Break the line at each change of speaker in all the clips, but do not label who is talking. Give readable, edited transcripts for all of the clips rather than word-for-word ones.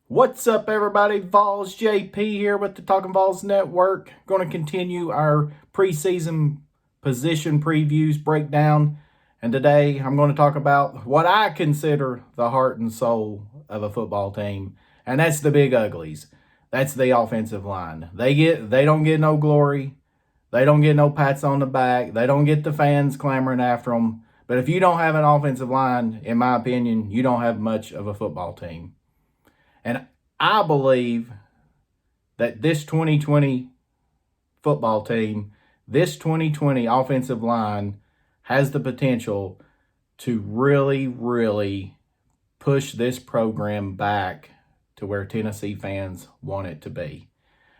What's up, everybody? Vols JP here with the Talkin VAWLS Network. Going to continue our preseason position previews breakdown. And today I'm going to talk about what I consider the heart and soul of a football team. And that's the big uglies. That's the offensive line. They don't get no glory. They don't get no pats on the back. They don't get the fans clamoring after them. But if you don't have an offensive line, in my opinion, you don't have much of a football team. And I believe that this 2020 football team, this 2020 offensive line has the potential to really, really push this program back to where Tennessee fans want it to be.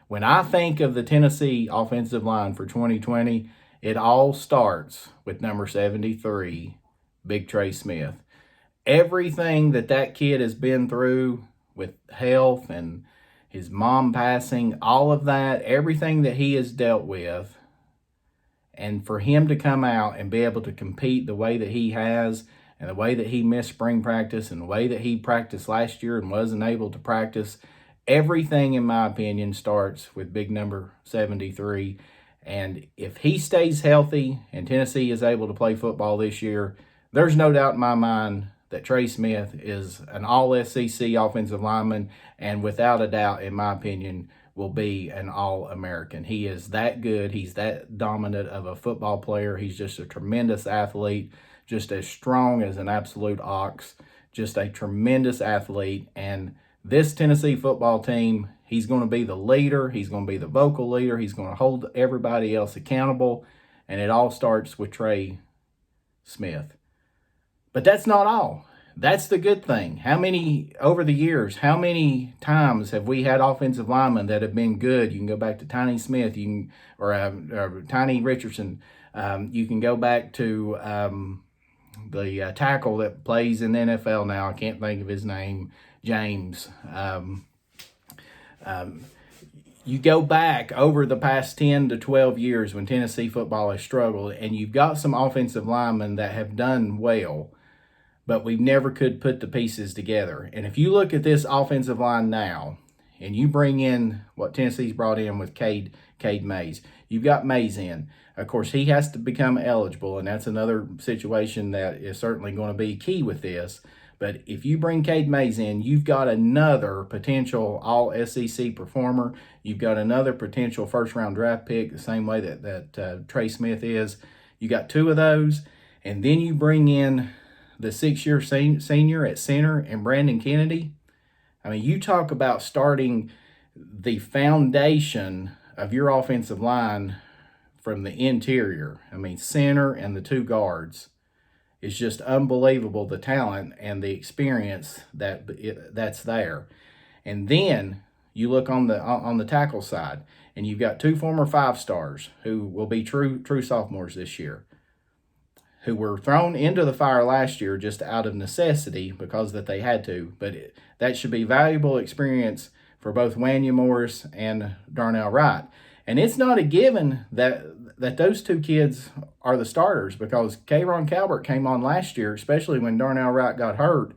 When I think of the Tennessee offensive line for 2020, it all starts with number 73, Big Trey Smith. Everything that kid has been through with health and his mom passing, all of that, everything that he has dealt with, and for him to come out and be able to compete the way that he has, and the way that he missed spring practice, and the way that he practiced last year and wasn't able to practice, everything, in my opinion, starts with big number 73. And if he stays healthy and Tennessee is able to play football this year, there's no doubt in my mind that Trey Smith is an all-SEC offensive lineman, and without a doubt, in my opinion, will be an All-American. He is that good. He's that dominant of a football player. He's just a tremendous athlete, just as strong as an absolute ox, just a tremendous athlete. And this Tennessee football team, he's going to be the leader. He's going to be the vocal leader. He's going to hold everybody else accountable, and it all starts with Trey Smith. But that's not all. That's the good thing. Over the years, how many times have we had offensive linemen that have been good? You can go back to Tiny Smith, or Tiny Richardson. You can go back to the tackle that plays in the NFL now. I can't think of his name, James. You go back over the past 10 to 12 years when Tennessee football has struggled, and you've got some offensive linemen that have done well, but we never could put the pieces together. And if you look at this offensive line now, and you bring in what Tennessee's brought in with Cade Mays, you've got Mays in. Of course, he has to become eligible, and that's another situation that is certainly going to be key with this. But if you bring Cade Mays in, you've got another potential all-SEC performer. You've got another potential first-round draft pick, the same way that Trey Smith is. You got two of those, and then you bring in the 6-year senior at center and Brandon Kennedy. I mean, you talk about starting the foundation of your offensive line from the interior. I mean, center and the two guards. It's just unbelievable, the talent and the experience that's there. And then you look on the tackle side, and you've got two former 5-stars who will be true sophomores this year, who were thrown into the fire last year just out of necessity because that they had to. But that should be valuable experience for both Wanya Morris and Darnell Wright. And it's not a given that those two kids are the starters, because Kayron Calvert came on last year, especially when Darnell Wright got hurt.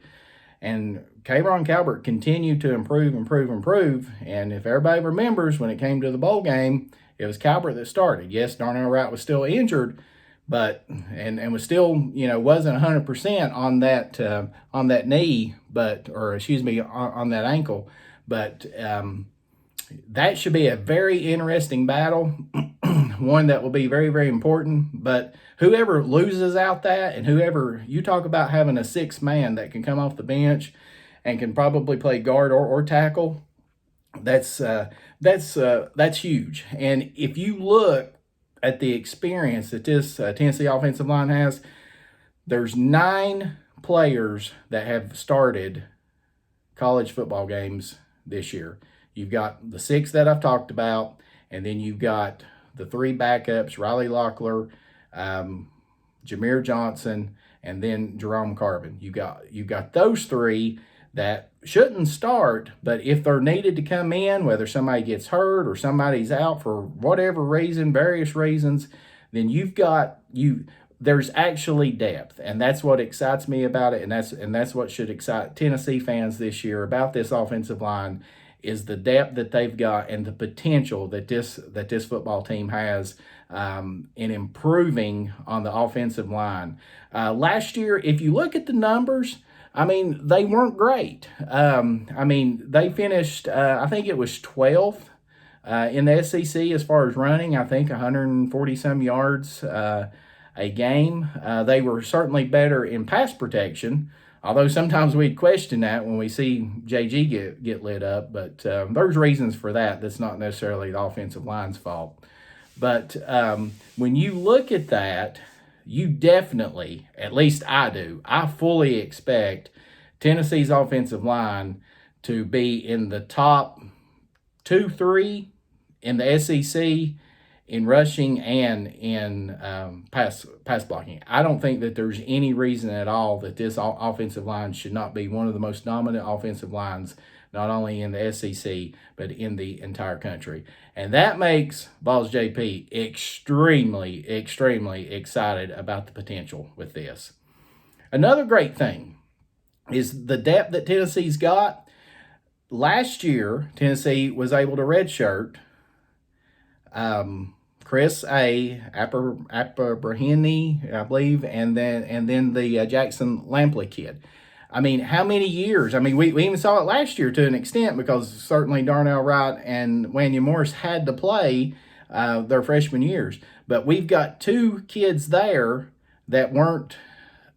And Kayron Calvert continued to improve. And if everybody remembers, when it came to the bowl game, it was Calvert that started. Yes, Darnell Wright was still injured, but and was still, wasn't 100% on that knee, on that ankle. But that should be a very interesting battle, one that will be very, very important. But whoever loses out that, and whoever, you talk about having a 6th man that can come off the bench and can probably play guard or tackle, that's huge. And if you look at the experience that this Tennessee offensive line has, there's 9 players that have started college football games this year. You've got the 6 that I've talked about, and then you've got the 3 backups, Riley Locklear, Jameer Johnson, and then Jerome Carbon. You've got those 3 that shouldn't start, but if they're needed to come in, whether somebody gets hurt or somebody's out for whatever reason, various reasons, then you've got there's actually depth, and that's what excites me about it, and that's what should excite Tennessee fans this year about this offensive line, is the depth that they've got and the potential that this football team has in improving on the offensive line. Last year, if you look at the numbers, I mean, they weren't great. I mean, they finished, I think it was 12th in the SEC as far as running. I think 140 some yards a game. They were certainly better in pass protection, although sometimes we'd question that when we see JG get lit up. But there's reasons for that. That's not necessarily the offensive line's fault. But when you look at that, you definitely, at least I do, I fully expect Tennessee's offensive line to be in the top 2-3 in the SEC in rushing and in pass blocking. I don't think that there's any reason at all that this offensive line should not be one of the most dominant offensive lines, not only in the SEC, but in the entire country. And that makes VAWLS JP extremely, extremely excited about the potential with this. Another great thing is the depth that Tennessee's got. Last year, Tennessee was able to redshirt Chris Appabrahini, I believe, and then the Jackson Lampley kid. I mean, how many years? I mean, we even saw it last year to an extent, because certainly Darnell Wright and Wanya Morris had to play their freshman years. But we've got two kids there that weren't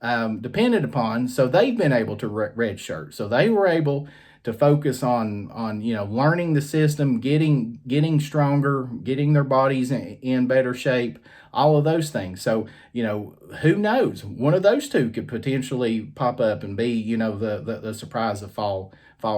depended upon, so they've been able to redshirt. So they were able to focus on learning the system, getting stronger, getting their bodies in better shape, all of those things. So, who knows? One of those two could potentially pop up and be, the surprise of fall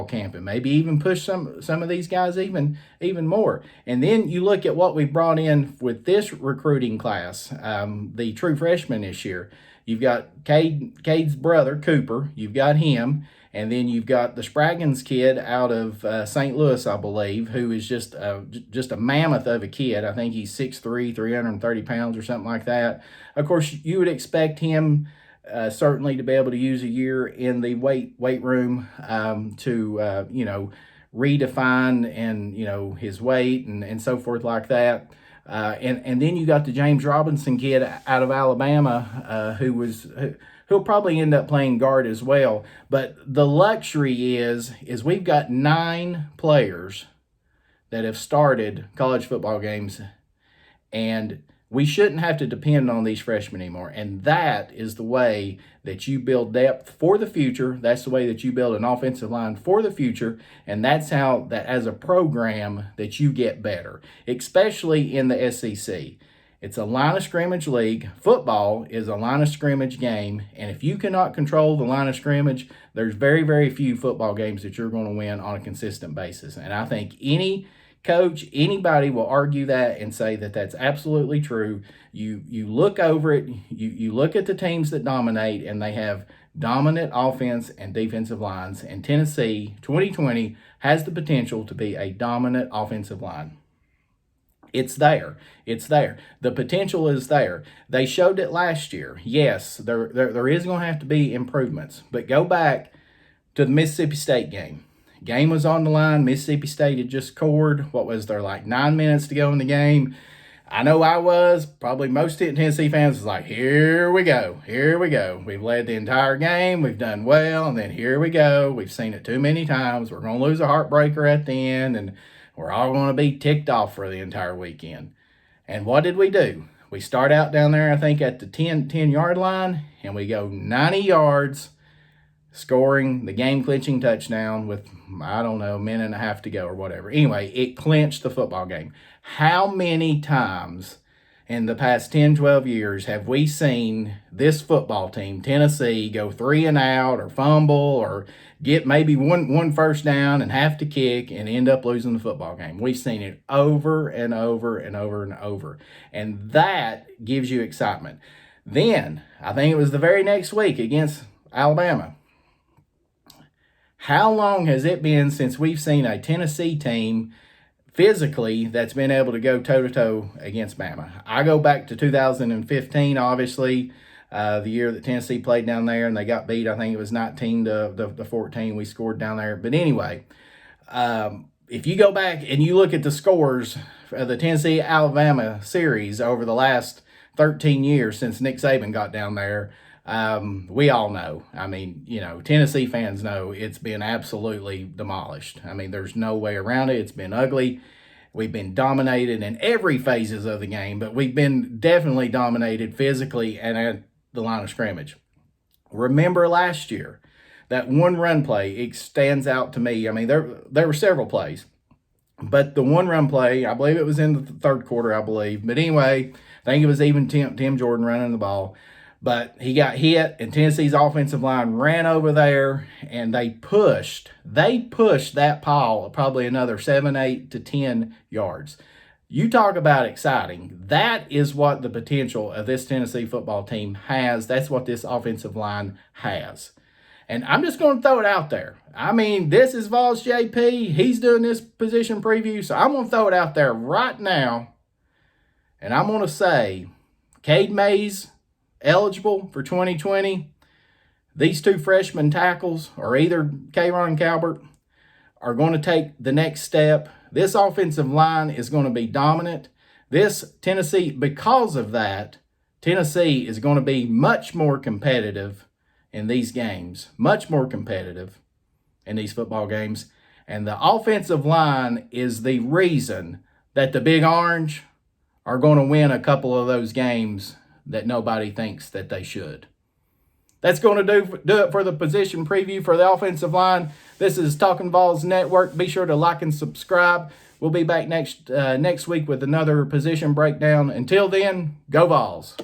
camp, and maybe even push some of these guys even more. And then you look at what we brought in with this recruiting class, the true freshmen this year. You've got Cade's brother, Cooper. You've got him. And then you've got the Spraggins kid out of St. Louis, I believe, who is just a mammoth of a kid. I think he's 6'3", 330 pounds or something like that. Of course, you would expect him certainly to be able to use a year in the weight room to redefine and his weight and so forth like that. And then you got the James Robinson kid out of Alabama who'll probably end up playing guard as well. But the luxury is we've got 9 players that have started college football games, and we shouldn't have to depend on these freshmen anymore. And that is the way that you build depth for the future. That's the way that you build an offensive line for the future. And that's how, that as a program, that you get better, especially in the SEC. It's a line of scrimmage league. Football is a line of scrimmage game. And if you cannot control the line of scrimmage, there's very, very few football games that you're going to win on a consistent basis. And I think any coach, anybody will argue that and say that that's absolutely true. You look over it, you look at the teams that dominate, and they have dominant offense and defensive lines. And Tennessee 2020 has the potential to be a dominant offensive line. It's there. It's there. The potential is there. They showed it last year. Yes, there is going to have to be improvements. But go back to the Mississippi State game. Game was on the line. Mississippi State had just scored. What was there, like 9 minutes to go in the game? I know I was. Probably most Tennessee fans was like, here we go. Here we go. We've led the entire game. We've done well. And then here we go. We've seen it too many times. We're going to lose a heartbreaker at the end. And we're all going to be ticked off for the entire weekend. And what did we do? We start out down there, I think, at the 10-yard line, and we go 90 yards, scoring the game-clinching touchdown with, I don't know, a minute and a half to go or whatever. Anyway, it clinched the football game. How many times in the past 10, 12 years have we seen this football team, Tennessee, go 3 and out or fumble or get maybe one first down and have to kick and end up losing the football game? We've seen it over and over and over and over. And that gives you excitement. Then, I think it was the very next week against Alabama. How long has it been since we've seen a Tennessee team physically that's been able to go toe-to-toe against Bama. I go back to 2015, obviously, the year that Tennessee played down there, and they got beat. I think it was 19 to 14. We scored down there. But anyway, if you go back and you look at the scores of the Tennessee-Alabama series over the last 13 years since Nick Saban got down there, we all know. I mean, Tennessee fans know it's been absolutely demolished. I mean, there's no way around it. It's been ugly. We've been dominated in every phases of the game, but we've been definitely dominated physically and at the line of scrimmage. Remember last year, that one run play, it stands out to me. I mean, there were several plays, but the one run play, I believe it was in the third quarter, I believe. But anyway, I think it was even Tim Jordan running the ball. But he got hit, and Tennessee's offensive line ran over there, and they pushed that pile probably another 7, 8 to 10 yards. You talk about exciting. That is what the potential of this Tennessee football team has. That's what this offensive line has. And I'm just going to throw it out there. I mean, this is VAWLS JP. He's doing this position preview, so I'm going to throw it out there right now. And I'm going to say, Cade Mays eligible for 2020. These two freshman tackles, or either Kayron and Calbert, are going to take the next step. This offensive line is going to be dominant. This Tennessee, because of that, Tennessee is going to be much more competitive in these games, much more competitive in these football games. And the offensive line is the reason that the Big Orange are going to win a couple of those games that nobody thinks that they should. That's going to do it for the position preview for the offensive line. This is Talkin VAWLS Network. Be sure to like and subscribe. We'll be back next week with another position breakdown. Until then, go Vols.